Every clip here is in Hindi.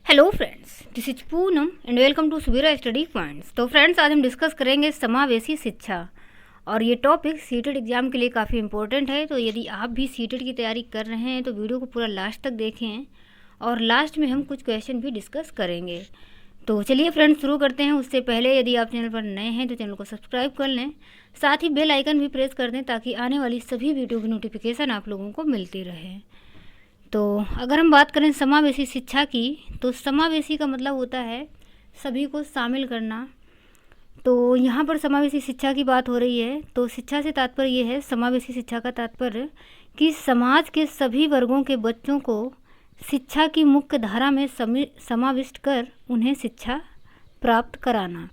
Hello friends, this is Poonam and welcome to सुबीरा स्टडी पॉइंट्स। तो फ्रेंड्स, आज हम डिस्कस करेंगे समावेशी शिक्षा और ये टॉपिक सीटेट एग्जाम के लिए काफ़ी इंपॉर्टेंट है। तो यदि आप भी सीटेट की तैयारी कर रहे हैं तो वीडियो को पूरा लास्ट तक देखें और लास्ट में हम कुछ क्वेश्चन भी डिस्कस करेंगे। तो चलिए फ्रेंड्स, शुरू करते हैं। उससे पहले यदि आप चैनल पर नए हैं तो चैनल को सब्सक्राइब कर लें, साथ ही बेल आइकन भी प्रेस कर दें ताकि आने वाली सभी वीडियो की नोटिफिकेशन आप लोगों को मिलती रहे। तो अगर हम बात करें समावेशी शिक्षा की, तो समावेशी का मतलब होता है सभी को शामिल करना। तो यहाँ पर समावेशी शिक्षा की बात हो रही है। तो शिक्षा से तात्पर्य ये है, समावेशी शिक्षा का तात्पर्य कि समाज के सभी वर्गों के बच्चों को शिक्षा की मुख्य धारा में समाविष्ट कर उन्हें शिक्षा प्राप्त कराना।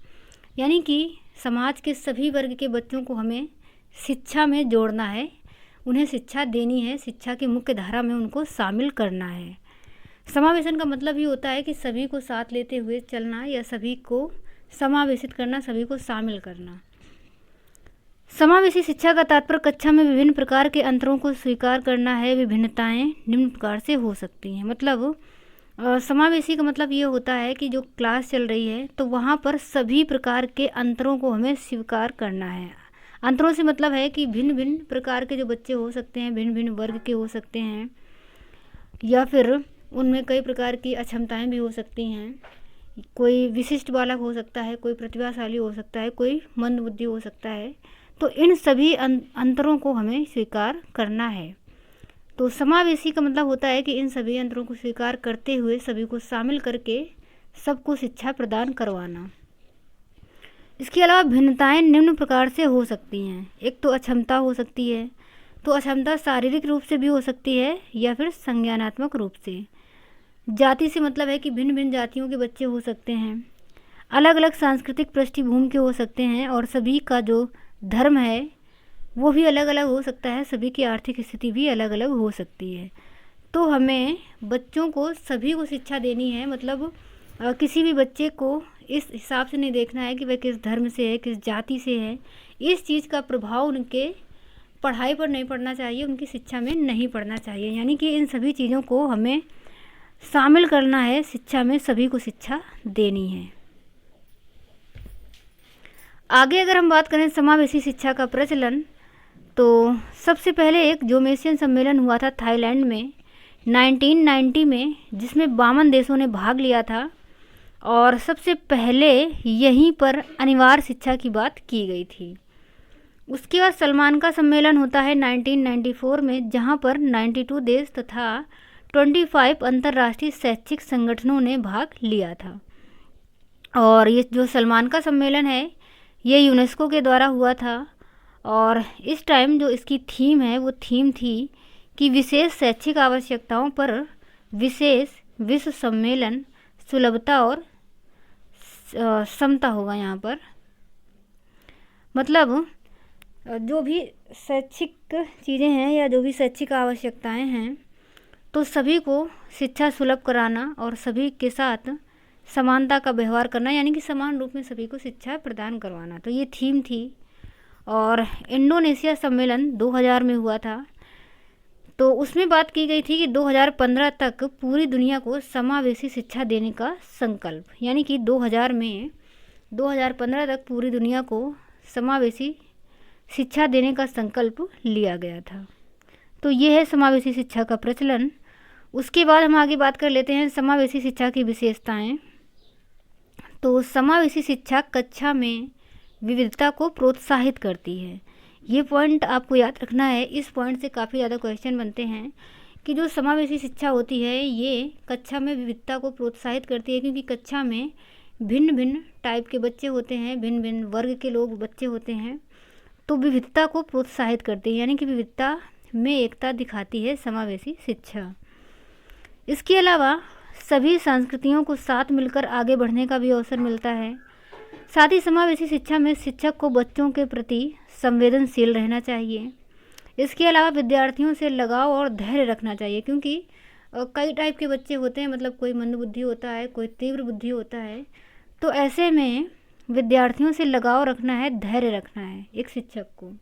यानी कि समाज के सभी वर्ग के बच्चों को हमें शिक्षा में जोड़ना है, उन्हें शिक्षा देनी है, शिक्षा की मुख्य धारा में उनको शामिल करना है। समावेशन का मतलब ही होता है कि सभी को साथ लेते हुए चलना या सभी को समावेशित करना, सभी को शामिल करना। समावेशी शिक्षा का तात्पर्य कक्षा में विभिन्न प्रकार के अंतरों को स्वीकार करना है। विभिन्नताएं निम्न प्रकार से हो सकती हैं। मतलब समावेशी का मतलब ये होता है कि जो क्लास चल रही है तो वहाँ पर सभी प्रकार के अंतरों को हमें स्वीकार करना है। अंतरों से मतलब है कि भिन्न भिन्न प्रकार के जो बच्चे हो सकते हैं, भिन्न भिन्न वर्ग के हो सकते हैं, या फिर उनमें कई प्रकार की अक्षमताएं भी हो सकती हैं। कोई विशिष्ट बालक हो सकता है, कोई प्रतिभाशाली हो सकता है, कोई मंदबुद्धि हो सकता है। तो इन सभी अंतरों को हमें स्वीकार करना है। तो समावेशी का मतलब होता है कि इन सभी अंतरों को स्वीकार करते हुए सभी को शामिल करके सबको शिक्षा प्रदान करवाना। इसके अलावा भिन्नताएं निम्न प्रकार से हो सकती हैं। एक तो अक्षमता हो सकती है। तो अक्षमता शारीरिक रूप से भी हो सकती है या फिर संज्ञानात्मक रूप से। जाति से मतलब है कि भिन्न भिन्न जातियों के बच्चे हो सकते हैं, अलग अलग सांस्कृतिक पृष्ठभूमि के हो सकते हैं, और सभी का जो धर्म है वो भी अलग अलग हो सकता है, सभी की आर्थिक स्थिति भी अलग अलग हो सकती है। तो हमें बच्चों को सभी को शिक्षा देनी है। मतलब किसी भी बच्चे को इस हिसाब से नहीं देखना है कि वह किस धर्म से है, किस जाति से है। इस चीज़ का प्रभाव उनके पढ़ाई पर नहीं पड़ना चाहिए, उनकी शिक्षा में नहीं पड़ना चाहिए। यानी कि इन सभी चीज़ों को हमें शामिल करना है, शिक्षा में सभी को शिक्षा देनी है। आगे अगर हम बात करें समावेशी शिक्षा का प्रचलन, तो सबसे पहले एक जोमेसियन सम्मेलन हुआ था थाईलैंड में 1990 में, जिसमें 52 देशों ने भाग लिया था। और सबसे पहले यहीं पर अनिवार्य शिक्षा की बात की गई थी। उसके बाद सलमान का सम्मेलन होता है 1994 में, जहां पर 92 देश तथा 25 अंतर्राष्ट्रीय शैक्षिक संगठनों ने भाग लिया था। और ये जो सलमान का सम्मेलन है ये यूनेस्को के द्वारा हुआ था। और इस टाइम जो इसकी थीम है वो थीम थी कि विशेष शैक्षिक आवश्यकताओं पर विशेष विश्व सम्मेलन, सुलभता और समता होगा। यहाँ पर मतलब जो भी शैक्षिक चीज़ें हैं या जो भी शैक्षिक आवश्यकताएं हैं, तो सभी को शिक्षा सुलभ कराना और सभी के साथ समानता का व्यवहार करना, यानी कि समान रूप में सभी को शिक्षा प्रदान करवाना। तो ये थीम थी। और इंडोनेशिया सम्मेलन 2000 में हुआ था। तो उसमें बात की गई थी कि 2015 तक पूरी दुनिया को समावेशी शिक्षा देने का संकल्प, यानी कि 2015 तक पूरी दुनिया को समावेशी शिक्षा देने का संकल्प लिया गया था। तो ये है समावेशी शिक्षा का प्रचलन। उसके बाद हम आगे बात कर लेते हैं समावेशी शिक्षा की विशेषताएं। तो समावेशी शिक्षा कक्षा में विविधता को प्रोत्साहित करती है। ये पॉइंट आपको याद रखना है। इस पॉइंट से काफ़ी ज़्यादा क्वेश्चन बनते हैं कि जो समावेशी शिक्षा होती है ये कक्षा में विविधता को प्रोत्साहित करती है, क्योंकि कक्षा में भिन्न भिन्न टाइप के बच्चे होते हैं, भिन्न भिन्न वर्ग के लोग बच्चे होते हैं। तो विविधता को प्रोत्साहित करती है, यानी कि विविधता में एकता दिखाती है समावेशी शिक्षा। इसके अलावा सभी संस्कृतियों को साथ मिलकर आगे बढ़ने का भी अवसर मिलता है। साथ ही समावेशी शिक्षा में शिक्षक को बच्चों के प्रति संवेदनशील रहना चाहिए। इसके अलावा विद्यार्थियों से लगाव और धैर्य रखना चाहिए, क्योंकि कई टाइप के बच्चे होते हैं। मतलब कोई मंदबुद्धि होता है, कोई तीव्र बुद्धि होता है। तो ऐसे में विद्यार्थियों से लगाव रखना है, धैर्य रखना है एक शिक्षक को।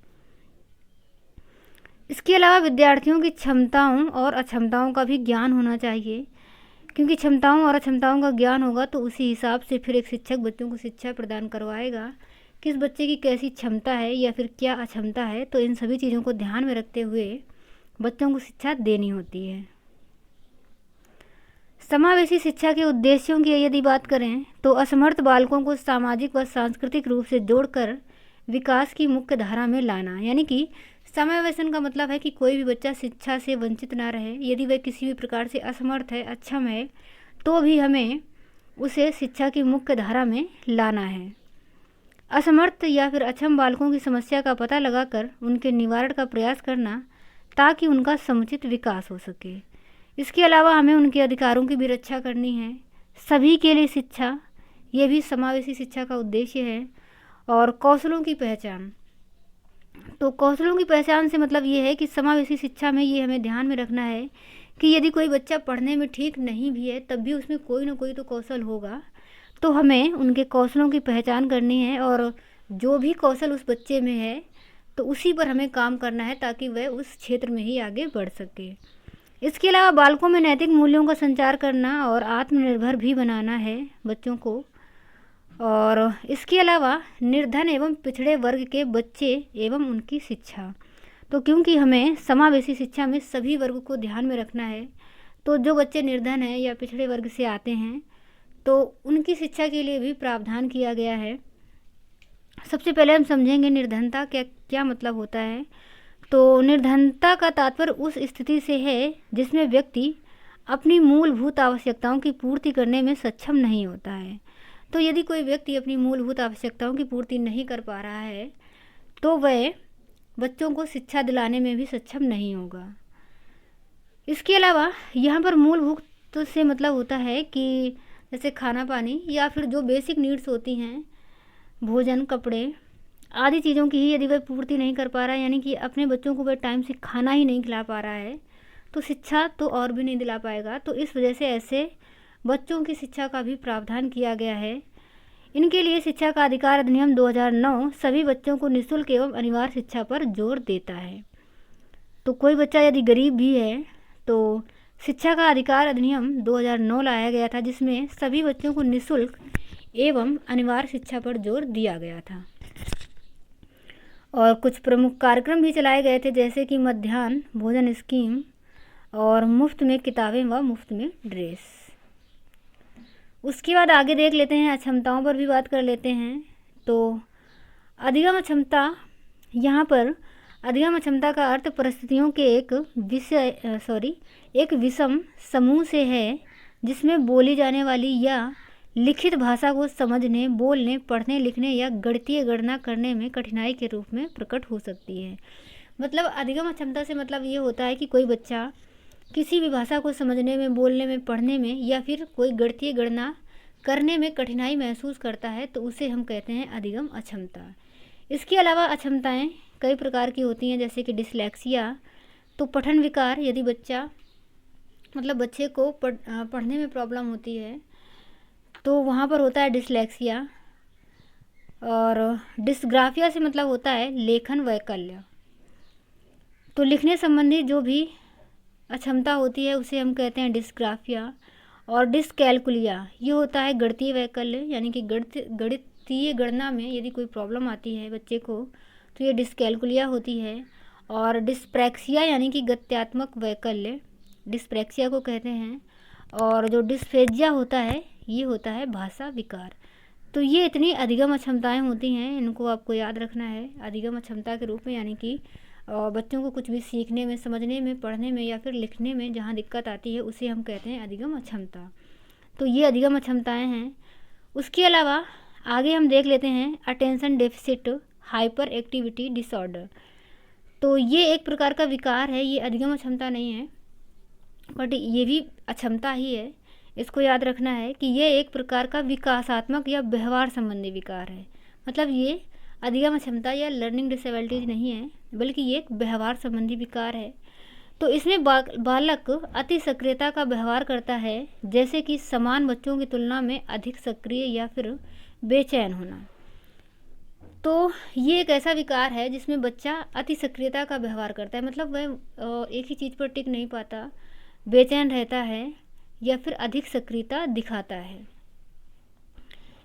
इसके अलावा विद्यार्थियों की क्षमताओं और अक्षमताओं का भी ज्ञान होना चाहिए, क्योंकि क्षमताओं और अक्षमताओं का ज्ञान होगा तो उसी हिसाब से फिर एक शिक्षक बच्चों को शिक्षा प्रदान करवाएगा, किस बच्चे की कैसी क्षमता है या फिर क्या अक्षमता है। तो इन सभी चीज़ों को ध्यान में रखते हुए बच्चों को शिक्षा देनी होती है। समावेशी शिक्षा के उद्देश्यों की यदि बात करें तो असमर्थ बालकों को सामाजिक व सांस्कृतिक रूप से जोड़कर विकास की मुख्य धारा में लाना, यानी कि समावेशन का मतलब है कि कोई भी बच्चा शिक्षा से वंचित ना रहे। यदि वह किसी भी प्रकार से असमर्थ है, अक्षम है, तो भी हमें उसे शिक्षा की मुख्य धारा में लाना है। असमर्थ या फिर अक्षम बालकों की समस्या का पता लगाकर उनके निवारण का प्रयास करना ताकि उनका समुचित विकास हो सके। इसके अलावा हमें उनके अधिकारों की भी रक्षा करनी है। सभी के लिए शिक्षा, ये भी समावेशी शिक्षा का उद्देश्य है। और कौशलों की पहचान, तो कौशलों की पहचान से मतलब ये है कि समावेशी शिक्षा में ये हमें ध्यान में रखना है कि यदि कोई बच्चा पढ़ने में ठीक नहीं भी है तब भी उसमें कोई ना कोई तो कौशल होगा, तो हमें उनके कौशलों की पहचान करनी है और जो भी कौशल उस बच्चे में है तो उसी पर हमें काम करना है ताकि वह उस क्षेत्र में ही आगे बढ़ सके। इसके अलावा बालकों में नैतिक मूल्यों का संचार करना और आत्मनिर्भर भी बनाना है बच्चों को। और इसके अलावा निर्धन एवं पिछड़े वर्ग के बच्चे एवं उनकी शिक्षा, तो क्योंकि हमें समावेशी शिक्षा में सभी वर्ग को ध्यान में रखना है, तो जो बच्चे निर्धन हैं या पिछड़े वर्ग से आते हैं तो उनकी शिक्षा के लिए भी प्रावधान किया गया है। सबसे पहले हम समझेंगे निर्धनता क्या मतलब होता है। तो निर्धनता का तात्पर्य उस स्थिति से है जिसमें व्यक्ति अपनी मूलभूत आवश्यकताओं की पूर्ति करने में सक्षम नहीं होता है। तो यदि कोई व्यक्ति अपनी मूलभूत आवश्यकताओं की पूर्ति नहीं कर पा रहा है तो वह बच्चों को शिक्षा दिलाने में भी सक्षम नहीं होगा। इसके अलावा यहाँ पर मूलभूत से मतलब होता है कि जैसे खाना पानी या फिर जो बेसिक नीड्स होती हैं, भोजन, कपड़े आदि चीज़ों की ही यदि वह पूर्ति नहीं कर पा रहा है, यानी कि अपने बच्चों को वह टाइम से खाना ही नहीं खिला पा रहा है, तो शिक्षा तो और भी नहीं दिला पाएगा। तो इस वजह से ऐसे बच्चों की शिक्षा का भी प्रावधान किया गया है। इनके लिए शिक्षा का अधिकार अधिनियम 2009 सभी बच्चों को निःशुल्क एवं अनिवार्य शिक्षा पर जोर देता है। तो कोई बच्चा यदि गरीब भी है तो शिक्षा का अधिकार अधिनियम 2009 लाया गया था, जिसमें सभी बच्चों को निःशुल्क एवं अनिवार्य शिक्षा पर जोर दिया गया था। और कुछ प्रमुख कार्यक्रम भी चलाए गए थे, जैसे कि मध्याह्न भोजन स्कीम और मुफ्त में किताबें व मुफ्त में ड्रेस। उसके बाद आगे देख लेते हैं, अक्षमताओं पर भी बात कर लेते हैं। तो अधिगम अक्षमता, यहाँ पर अधिगम अक्षमता का अर्थ परिस्थितियों के एक विषम समूह से है जिसमें बोली जाने वाली या लिखित भाषा को समझने, बोलने, पढ़ने, लिखने या गणितीय गणना करने में कठिनाई के रूप में प्रकट हो सकती है। मतलब अधिगम अक्षमता से मतलब ये होता है कि कोई बच्चा किसी भी भाषा को समझने में, बोलने में, पढ़ने में या फिर कोई गणितीय गणना करने में कठिनाई महसूस करता है, तो उसे हम कहते हैं अधिगम अक्षमता। इसके अलावा अक्षमताएं कई प्रकार की होती हैं, जैसे कि डिसलेक्सिया, तो पठन विकार, यदि बच्चे को पढ़ने में प्रॉब्लम होती है तो वहाँ पर होता है डिसलेक्सिया। और डिस्ग्राफिया से मतलब होता है लेखन वैकल्य। तो लिखने संबंधी जो भी अक्षमता होती है उसे हम कहते हैं डिस्ग्राफिया। और डिसकैलकुलिया ये होता है गणितीय वैकल्य, यानी कि गणितीय गणना में यदि कोई प्रॉब्लम आती है बच्चे को तो ये डिसकैलकुलिया होती है। और डिस्प्रैक्सिया यानी कि गत्यात्मक वैकल्य, डिस्प्रैक्सिया को कहते हैं। और जो डिस्फेजिया होता है ये होता है भाषा विकार। तो ये इतनी अधिगम अक्षमताएं होती हैं, इनको आपको याद रखना है अधिगम अक्षमता के रूप में, यानी कि बच्चों को कुछ भी सीखने में, समझने में, पढ़ने में या फिर लिखने में जहाँ दिक्कत आती है उसे हम कहते हैं अधिगम अक्षमता। तो ये अधिगम अक्षमताएं हैं। उसके अलावा आगे हम देख लेते हैं attention deficit hyper activity disorder. तो ये एक प्रकार का विकार है, ये अधिगम अक्षमता नहीं है बट ये भी अक्षमता ही है। इसको याद रखना है कि ये एक प्रकार का विकासात्मक या व्यवहार संबंधी विकार है। मतलब ये अधिगम अक्षमता या लर्निंग डिसेबिलिटीज नहीं है, बल्कि ये एक व्यवहार संबंधी विकार है। तो इसमें बालक अति सक्रियता का व्यवहार करता है, जैसे कि समान बच्चों की तुलना में अधिक सक्रिय या फिर बेचैन होना। तो ये एक ऐसा विकार है जिसमें बच्चा अति सक्रियता का व्यवहार करता है, मतलब वह एक ही चीज़ पर टिक नहीं पाता, बेचैन रहता है या फिर अधिक सक्रियता दिखाता है।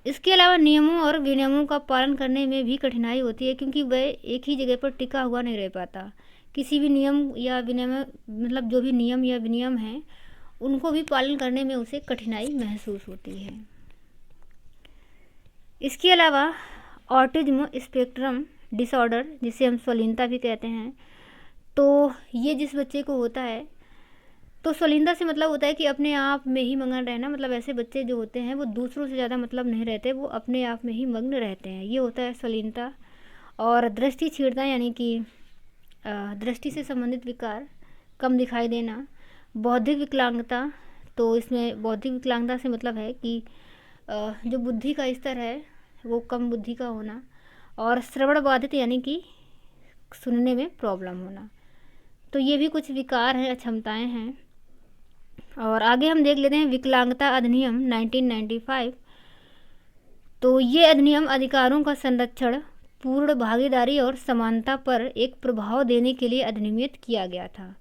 इसके अलावा नियमों और विनियमों का पालन करने में भी कठिनाई होती है, क्योंकि वह एक ही जगह पर टिका हुआ नहीं रह पाता। किसी भी नियम या विनियम, मतलब जो भी नियम या विनियम हैं, उनको भी पालन करने में उसे कठिनाई महसूस होती है। इसके अलावा ऑटिज्म स्पेक्ट्रम डिसऑर्डर, जिसे हम स्वलीनता भी कहते हैं, तो ये जिस बच्चे को होता है, तो स्वलीनता से मतलब होता है कि अपने आप में ही मगन रहना। मतलब ऐसे बच्चे जो होते हैं वो दूसरों से ज़्यादा मतलब नहीं रहते, वो अपने आप में ही मग्न रहते हैं, ये होता है स्वलीनता। और दृष्टि छीनता, यानी कि दृष्टि से संबंधित विकार, कम दिखाई देना। बौद्धिक विकलांगता, तो इसमें बौद्धिक विकलांगता से मतलब है कि जो बुद्धि का स्तर है वो कम बुद्धि का होना। और श्रवण बाधित, यानी कि सुनने में प्रॉब्लम होना। तो ये भी कुछ विकार हैं, अक्षमताएं हैं। और आगे हम देख लेते हैं विकलांगता अधिनियम 1995। तो ये अधिनियम अधिकारों का संरक्षण, पूर्ण भागीदारी और समानता पर एक प्रभाव देने के लिए अधिनियमित किया गया था।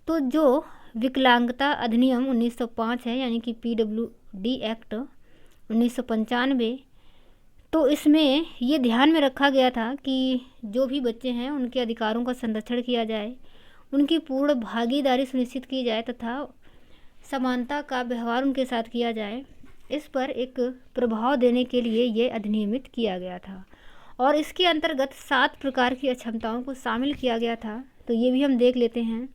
तो जो विकलांगता अधिनियम 1905 है, यानी कि PWD एक्ट 1995, तो इसमें ये ध्यान में रखा गया था कि जो भी बच्चे हैं उनके अधिकारों का संरक्षण किया जाए, उनकी पूर्ण भागीदारी सुनिश्चित की जाए तथा समानता का व्यवहार उनके साथ किया जाए। इस पर एक प्रभाव देने के लिए ये अधिनियमित किया गया था। और इसके अंतर्गत 7 प्रकार की अक्षमताओं को शामिल किया गया था। तो ये भी हम देख लेते हैं।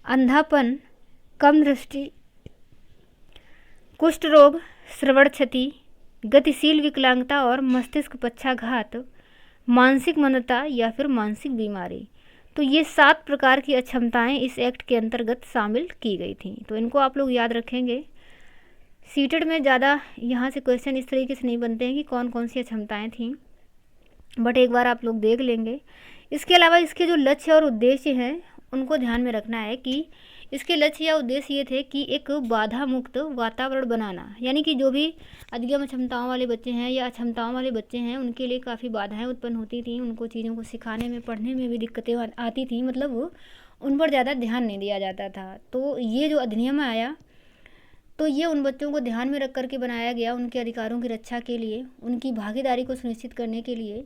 अंधापन, कम दृष्टि, कुष्ठ रोग, श्रवण क्षति, गतिशील विकलांगता और मस्तिष्क पक्षाघात, मानसिक मंदता या फिर मानसिक बीमारी। तो ये 7 प्रकार की अक्षमताएं इस एक्ट के अंतर्गत शामिल की गई थी। तो इनको आप लोग याद रखेंगे। सीटेड में ज़्यादा यहाँ से क्वेश्चन इस तरीके से नहीं बनते हैं कि कौन कौन सी अक्षमताएं थीं, बट एक बार आप लोग देख लेंगे। इसके अलावा इसके जो लक्ष्य और उद्देश्य हैं उनको ध्यान में रखना है कि इसके लक्ष्य या उद्देश्य ये थे कि एक बाधा मुक्त वातावरण बनाना, यानी कि जो भी अधिगम अक्षमताओं वाले बच्चे हैं या अक्षमताओं वाले बच्चे हैं उनके लिए काफ़ी बाधाएं उत्पन्न होती थी। उनको चीज़ों को सिखाने में, पढ़ने में भी दिक्कतें आती थी, मतलब उन पर ज़्यादा ध्यान नहीं दिया जाता था। तो ये जो अधिनियम आया, तो ये उन बच्चों को ध्यान में रख कर के बनाया गया, उनके अधिकारों की रक्षा के लिए, उनकी भागीदारी को सुनिश्चित करने के लिए।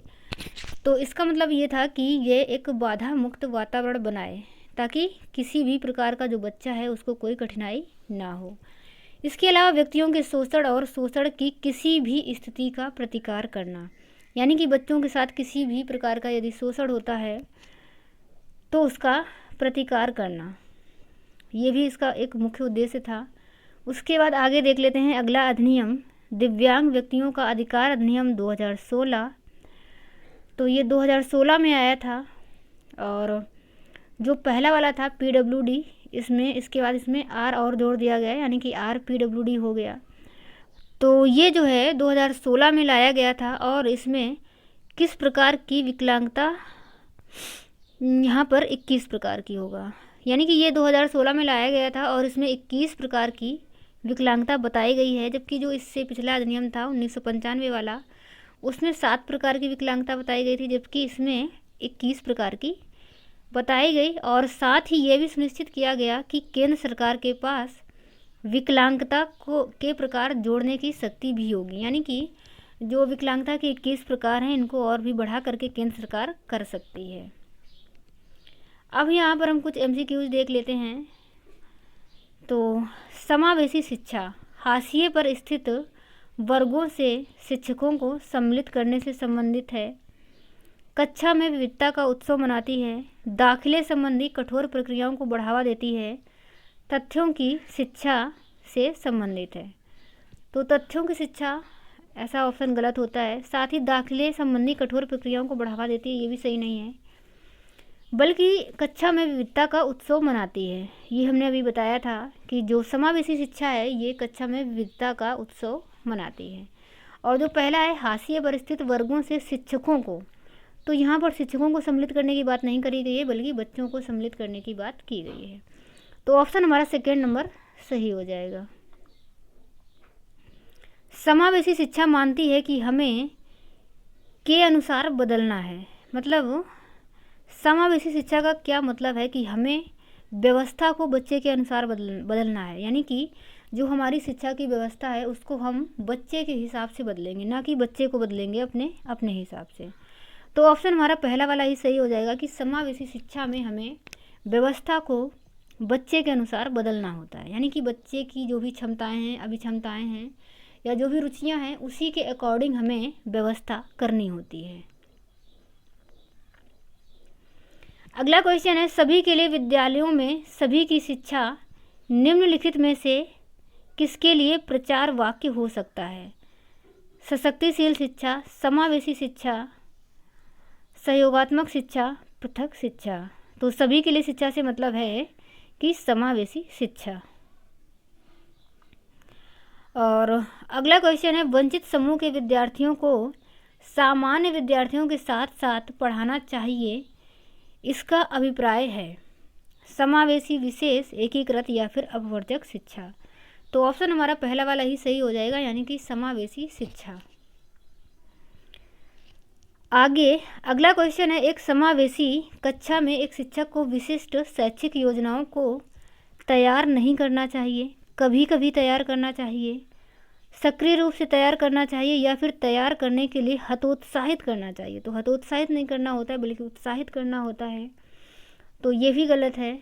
तो इसका मतलब ये था कि ये एक बाधा मुक्त वातावरण बनाए ताकि किसी भी प्रकार का जो बच्चा है उसको कोई कठिनाई ना हो। इसके अलावा व्यक्तियों के शोषण और शोषण की किसी भी स्थिति का प्रतिकार करना, यानी कि बच्चों के साथ किसी भी प्रकार का यदि शोषण होता है तो उसका प्रतिकार करना, ये भी इसका एक मुख्य उद्देश्य था। उसके बाद आगे देख लेते हैं अगला अधिनियम, दिव्यांग व्यक्तियों का अधिकार अधिनियम 2016। तो ये 2016 में आया था। और जो पहला वाला था PWD, इसमें इसके बाद इसमें R और जोड़ दिया गया, यानी कि RPWD हो गया। तो ये जो है 2016 में लाया गया था। और इसमें किस प्रकार की विकलांगता, यहाँ पर 21 प्रकार की होगा, यानी कि ये 2016 में लाया गया था और इसमें 21 प्रकार की विकलांगता बताई गई है। जबकि जो इससे पिछला अधिनियम था 1995 वाला, उसमें 7 प्रकार की विकलांगता बताई गई थी, जबकि इसमें 21 प्रकार की बताई गई। और साथ ही ये भी सुनिश्चित किया गया कि केंद्र सरकार के पास विकलांगता के प्रकार जोड़ने की शक्ति भी होगी, यानी कि जो विकलांगता के 21 प्रकार हैं इनको और भी बढ़ा करके केंद्र सरकार कर सकती है। अब यहाँ पर हम कुछ MCQs देख लेते हैं। तो समावेशी शिक्षा हाशिए पर स्थित वर्गों से शिक्षकों को सम्मिलित करने से संबंधित है। कक्षा में विविधता का उत्सव मनाती है। दाखिले संबंधी कठोर प्रक्रियाओं को बढ़ावा देती है। तथ्यों की शिक्षा से संबंधित है। तो तथ्यों की शिक्षा, ऐसा ऑप्शन गलत होता है। साथ ही दाखिले संबंधी कठोर प्रक्रियाओं को बढ़ावा देती है, ये भी सही नहीं है, बल्कि कक्षा में विविधता का उत्सव मनाती है। ये हमने अभी बताया था कि जो समावेशी शिक्षा है ये कक्षा में विविधता का उत्सव मनाती है। और जो पहला है हाशिए पर स्थित वर्गों से शिक्षकों को, तो यहाँ पर शिक्षकों को सम्मिलित करने की बात नहीं करी गई है, बल्कि बच्चों को सम्मिलित करने की बात की गई है। तो ऑप्शन हमारा सेकेंड नंबर सही हो जाएगा। समावेशी शिक्षा मानती है कि हमें के अनुसार बदलना है। मतलब समावेशी शिक्षा का क्या मतलब है कि हमें व्यवस्था को बच्चे के अनुसार बदलना है, यानी कि जो हमारी शिक्षा की व्यवस्था है उसको हम बच्चे के हिसाब से बदलेंगे, ना कि बच्चे को बदलेंगे अपने अपने हिसाब से। तो ऑप्शन हमारा पहला वाला ही सही हो जाएगा कि समावेशी शिक्षा में हमें व्यवस्था को बच्चे के अनुसार बदलना होता है, यानी कि बच्चे की जो भी क्षमताएं हैं, अभिक्षमताएं हैं या जो भी रुचियां हैं उसी के अकॉर्डिंग हमें व्यवस्था करनी होती है। अगला क्वेश्चन है, सभी के लिए विद्यालयों में सभी की शिक्षा निम्नलिखित में से किसके लिए प्रचार वाक्य हो सकता है? सशक्तिशील शिक्षा, समावेशी शिक्षा, सहयोगात्मक शिक्षा, पृथक शिक्षा। तो सभी के लिए शिक्षा से मतलब है कि समावेशी शिक्षा। और अगला क्वेश्चन है, वंचित समूह के विद्यार्थियों को सामान्य विद्यार्थियों के साथ साथ पढ़ाना चाहिए, इसका अभिप्राय है समावेशी, विशेष, एकीकृत या फिर अपवर्जक शिक्षा। तो ऑप्शन हमारा पहला वाला ही सही हो जाएगा, यानी कि समावेशी शिक्षा। आगे अगला क्वेश्चन है, एक समावेशी कक्षा में एक शिक्षक को विशिष्ट शैक्षिक योजनाओं को तैयार नहीं करना चाहिए, कभी कभी तैयार करना चाहिए, सक्रिय रूप से तैयार करना चाहिए या फिर तैयार करने के लिए हतोत्साहित करना चाहिए। तो हतोत्साहित नहीं करना होता है बल्कि उत्साहित करना होता है, तो ये भी गलत है।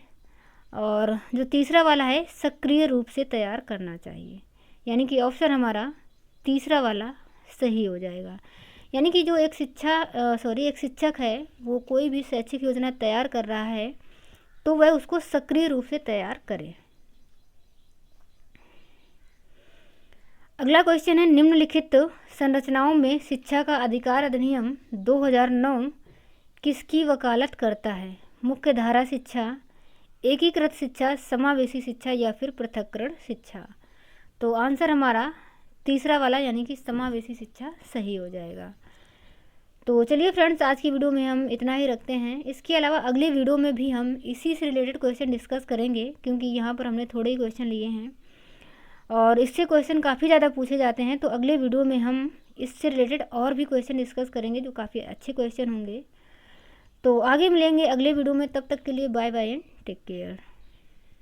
और जो तीसरा वाला है, सक्रिय रूप से तैयार करना चाहिए, यानी कि ऑप्शन हमारा तीसरा वाला सही हो जाएगा। यानी कि जो एक शिक्षक है वो कोई भी शैक्षिक योजना तैयार कर रहा है तो वह उसको सक्रिय रूप से तैयार करे। अगला क्वेश्चन है, निम्नलिखित संरचनाओं में शिक्षा का अधिकार अधिनियम 2009 किसकी वकालत करता है? मुख्य धारा शिक्षा, एकीकृत शिक्षा, समावेशी शिक्षा या फिर पृथक्करण शिक्षा। तो आंसर हमारा तीसरा वाला यानी कि समावेशी शिक्षा सही हो जाएगा। तो चलिए फ्रेंड्स, आज की वीडियो में हम इतना ही रखते हैं। इसके अलावा अगले वीडियो में भी हम इसी से रिलेटेड क्वेश्चन डिस्कस करेंगे, क्योंकि यहाँ पर हमने थोड़े ही क्वेश्चन लिए हैं और इससे क्वेश्चन काफ़ी ज़्यादा पूछे जाते हैं। तो अगले वीडियो में हम इससे रिलेटेड और भी क्वेश्चन डिस्कस करेंगे जो काफ़ी अच्छे क्वेश्चन होंगे। तो आगे मिलेंगे अगले वीडियो में, तब तक के लिए bye bye and take care.